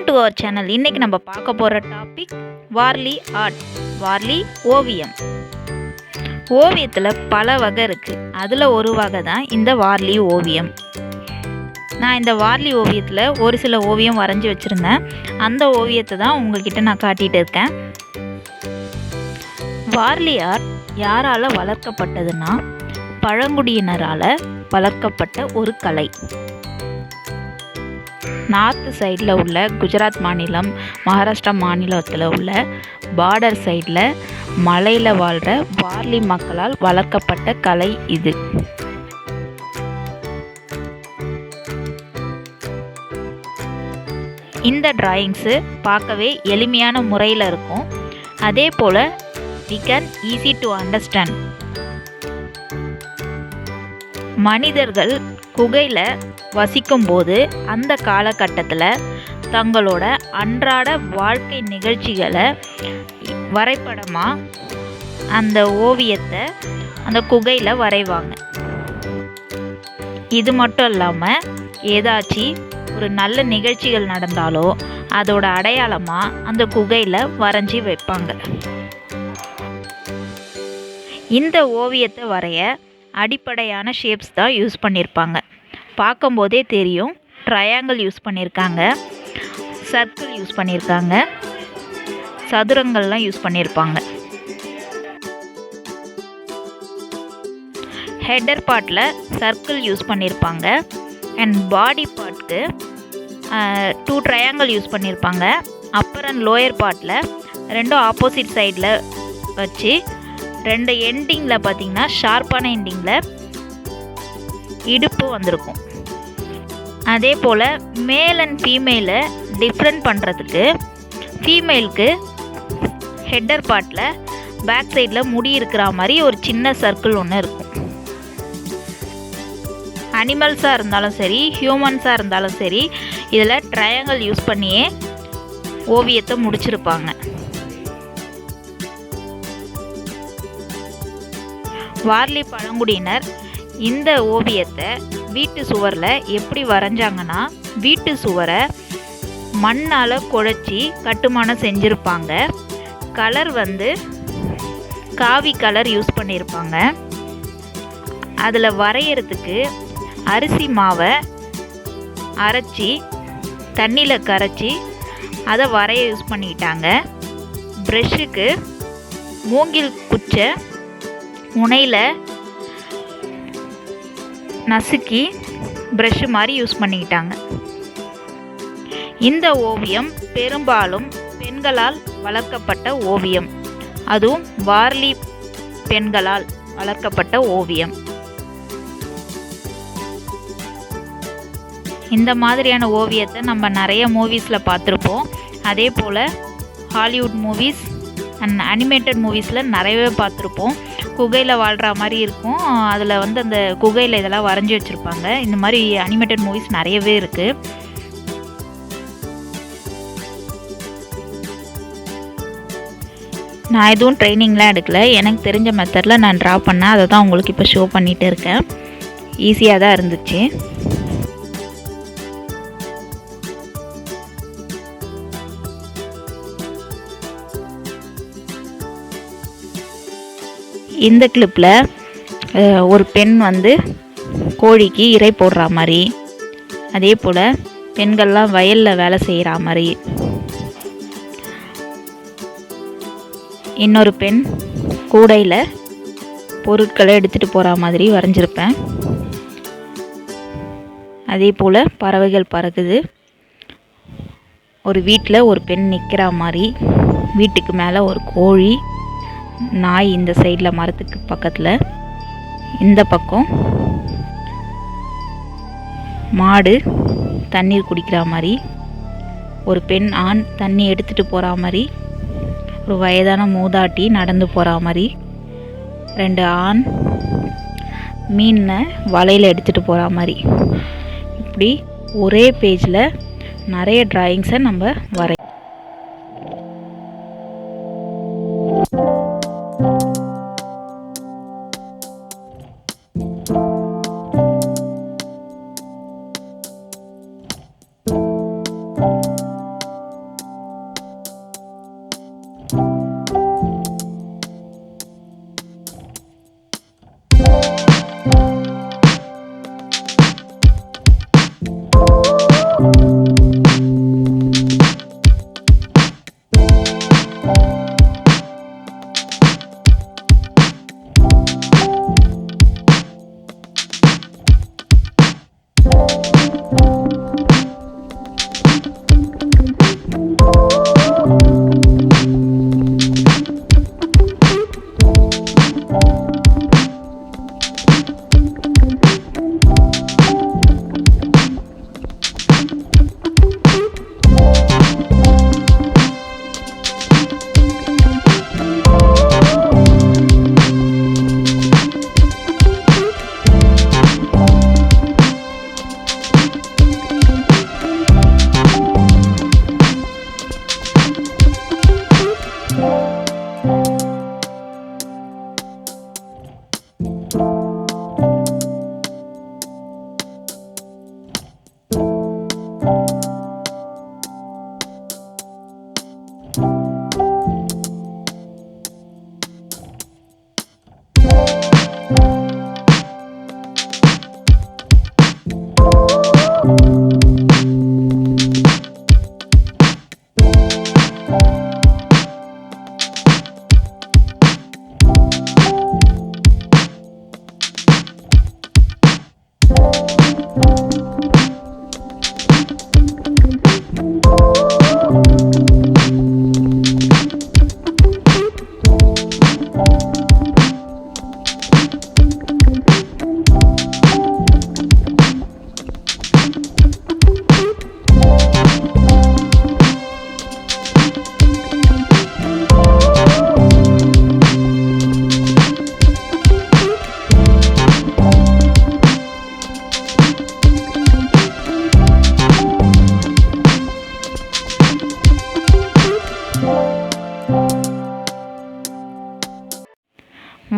Welcome to our channel. இன்றைக்கி நம்ம பார்க்க போகிற டாபிக் வார்லி ஆர்ட், வார்லி ஓவியம். ஓவியத்தில் பல வகை இருக்குது. அதில் ஒரு வகை தான் இந்த வார்லி ஓவியம். நான் இந்த வார்லி ஓவியத்தில் ஒரு சில ஓவியம் வரைஞ்சி வச்சுருந்தேன். அந்த ஓவியத்தை தான் உங்கள்கிட்ட நான் காட்டிகிட்டு இருக்கேன். வார்லி ஆர்ட் யாரால் வளர்க்கப்பட்டதுன்னா பழங்குடியினரால் வளர்க்கப்பட்ட ஒரு கலை. நார்த்து சைடில் உள்ள குஜராத் மாநிலம், மகாராஷ்டிரா மாநிலத்தில் உள்ள பார்டர் சைடில் மலையில் வாழ்கிற வார்லி மக்களால் வளர்க்கப்பட்ட கலை இது. இந்த டிராயிங்ஸு பார்க்கவே எளிமையான முறையில் இருக்கும். அதே போல் we can easy to understand. மனிதர்கள் குகையில் வசிக்கும்போது அந்த காலகட்டத்தில் தங்களோட அன்றாட வாழ்க்கை நிகழ்ச்சிகளை வரைபடமாக அந்த ஓவியத்தை அந்த குகையில் வரைவாங்க. இது மட்டும் இல்லாமல் ஏதாச்சும் ஒரு நல்ல நிகழ்ச்சிகள் நடந்தாலோ அதோட அடையாளமாக அந்த குகையில் வரைஞ்சி வைப்பாங்க. இந்த ஓவியத்தை வரைய அடிப்படையான ஷேப்ஸ் தான் யூஸ் பண்ணியிருப்பாங்க. பார்க்கும்போதே தெரியும். ட்ரையாங்கிள் யூஸ் பண்ணியிருக்காங்க, சர்க்கிள் யூஸ் பண்ணியிருக்காங்க, சதுரங்கள்லாம் யூஸ் பண்ணியிருப்பாங்க. ஹெட்டர் பார்ட்டில் சர்க்கிள் யூஸ் பண்ணியிருப்பாங்க. அண்ட் பாடி பார்ட்க்கு 2 ட்ரையாங்கிள் யூஸ் பண்ணியிருப்பாங்க. அப்பர் அண்ட் லோயர் பார்ட்டில் ரெண்டும் ஆப்போசிட் சைடில் வச்சு 2 எண்டிங்கில் பார்த்திங்கன்னா ஷார்ப்பான எண்டிங்கில் இடுப்பு வந்திருக்கும். அதே போல் மேல் அண்ட் ஃபீமேலை டிஃப்ரெண்ட் பண்ணுறதுக்கு ஃபீமேலுக்கு ஹெட்டர் பார்ட்டில் பேக் சைடில் முடி இருக்கிற மாதிரி ஒரு சின்ன சர்க்கிள் ஒன்று இருக்கும். அனிமல்ஸாக இருந்தாலும் சரி, ஹியூமன்ஸாக இருந்தாலும் சரி, இதில் ட்ரையாங்கிள் யூஸ் பண்ணியே ஓவியத்தை முடிச்சிருப்பாங்க. வார்லி பழங்குடியினர் இந்த ஓவியத்தை வீட்டு சுவரில் எப்படி வரைஞ்சாங்கன்னா, வீட்டு சுவரை மண்ணால் குழச்சி கட்டுமானம் செஞ்சுருப்பாங்க. கலர் காவி கலர் யூஸ் பண்ணியிருப்பாங்க. அதில் வரைகிறதுக்கு அரிசி மாவை அரைச்சி தண்ணியில் கரைச்சி அதை வரைய யூஸ் பண்ணிக்கிட்டாங்க. ப்ரெஷ்ஷுக்கு மூங்கில் குச்சை முனையில் நசுக்கி ப்ரெஷ்ஷு மாதிரி யூஸ் பண்ணிக்கிட்டாங்க. இந்த ஓவியம் பெரும்பாலும் பெண்களால் வளர்க்கப்பட்ட ஓவியம். அதுவும் வார்லி பெண்களால் வளர்க்கப்பட்ட ஓவியம். இந்த மாதிரியான ஓவியத்தை நம்ம நிறைய மூவிஸில் பார்த்துருப்போம். அதே போல் ஹாலிவுட் மூவிஸ் அண்ட் அனிமேட்டட் மூவிஸில் நிறையவே பார்த்துருப்போம். குகையில் வாழ்கிற மாதிரி இருக்கும். அதில் அந்த குகையில் இதெல்லாம் வரைஞ்சி வச்சுருப்பாங்க. இந்த மாதிரி அனிமேட்டட் மூவிஸ் நிறையவே இருக்குது. நான் எதுவும் ட்ரைனிங்லாம் எடுக்கலை. எனக்கு தெரிஞ்ச மெத்தடில் நான் ட்ரா பண்ணேன். அதை தான் உங்களுக்கு இப்போ ஷோ பண்ணிகிட்டு இருக்கேன். ஈஸியாக தான் இருந்துச்சு. இந்த கிளிப்பில் ஒரு பெண் கோழிக்கு இறை போடுற மாதிரி, அதே போல் பெண்கள்லாம் வயலில் வேலை செய்கிற மாதிரி, இன்னொரு பெண் கூடையில் பொருட்களை எடுத்துகிட்டு போகிற மாதிரி வரைஞ்சிருப்பேன். அதே போல் பறவைகள் பறக்குது. ஒரு வீட்டில் ஒரு பெண் நிற்கிற மாதிரி, வீட்டுக்கு மேலே ஒரு கோழி, நாய் இந்த சைடில் மரத்துக்கு பக்கத்தில், இந்த பக்கம் மாடு தண்ணீர் குடிக்கிற மாதிரி, ஒரு பெண் ஆண் தண்ணி எடுத்துகிட்டு போகிற மாதிரி, ஒரு வயதான மூதாட்டி நடந்து போகிற மாதிரி, 2 ஆண் மீனை வலையில் எடுத்துகிட்டு போகிற மாதிரி. இப்படி ஒரே பேஜில் நிறைய டிராயிங்ஸை நம்ம வரையலாம்.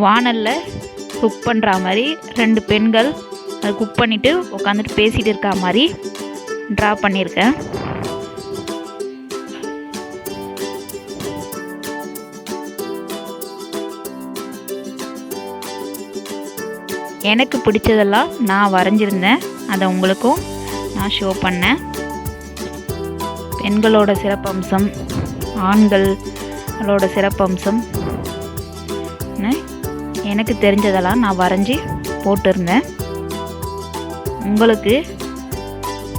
வாணலில் குக் பண்ணுற மாதிரி 2 பெண்கள் அது குக் பண்ணிவிட்டு உட்காந்துட்டு பேசிகிட்டு இருக்கா மாதிரி ட்ரா பண்ணியிருக்கேன். எனக்கு பிடிச்சதெல்லாம் நான் வரைஞ்சிருந்தேன், அதை உங்களுக்கும் நான் ஷோ பண்ணேன். பெண்களோட சிறப்பம்சம், ஆண்களோட சிறப்பம்சம், எனக்கு தெரிஞ்சதெல்லாம் நான் வரைஞ்சி போட்டிருந்தேன். உங்களுக்கு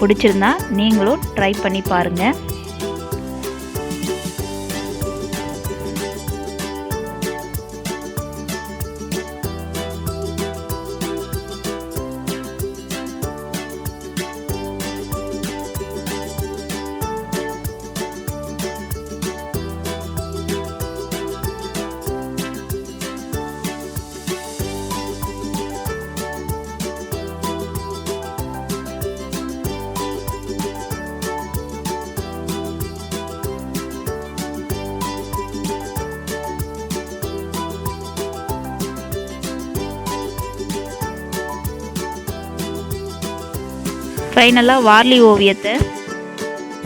பிடிச்சிருந்தா நீங்களும் ட்ரை பண்ணி பாருங்கள். ஃபைனலாக வார்லி ஓவியத்தை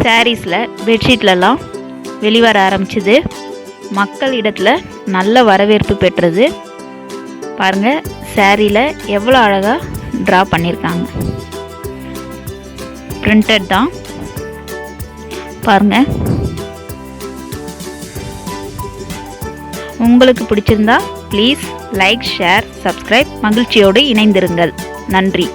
சாரீஸில், பெட்ஷீட்லலாம் வெளிவர ஆரம்பிச்சிது. மக்கள் இடத்துல நல்ல வரவேற்பு பெற்றது. பாருங்கள், சாரியில் எவ்வளோ அழகாக ட்ரா பண்ணியிருக்காங்க. பிரிண்டட் தான் பாருங்கள். உங்களுக்கு பிடிச்சிருந்தா ப்ளீஸ் லைக், ஷேர், சப்ஸ்கிரைப். மகிழ்ச்சியோடு இணைந்திருங்கள். நன்றி.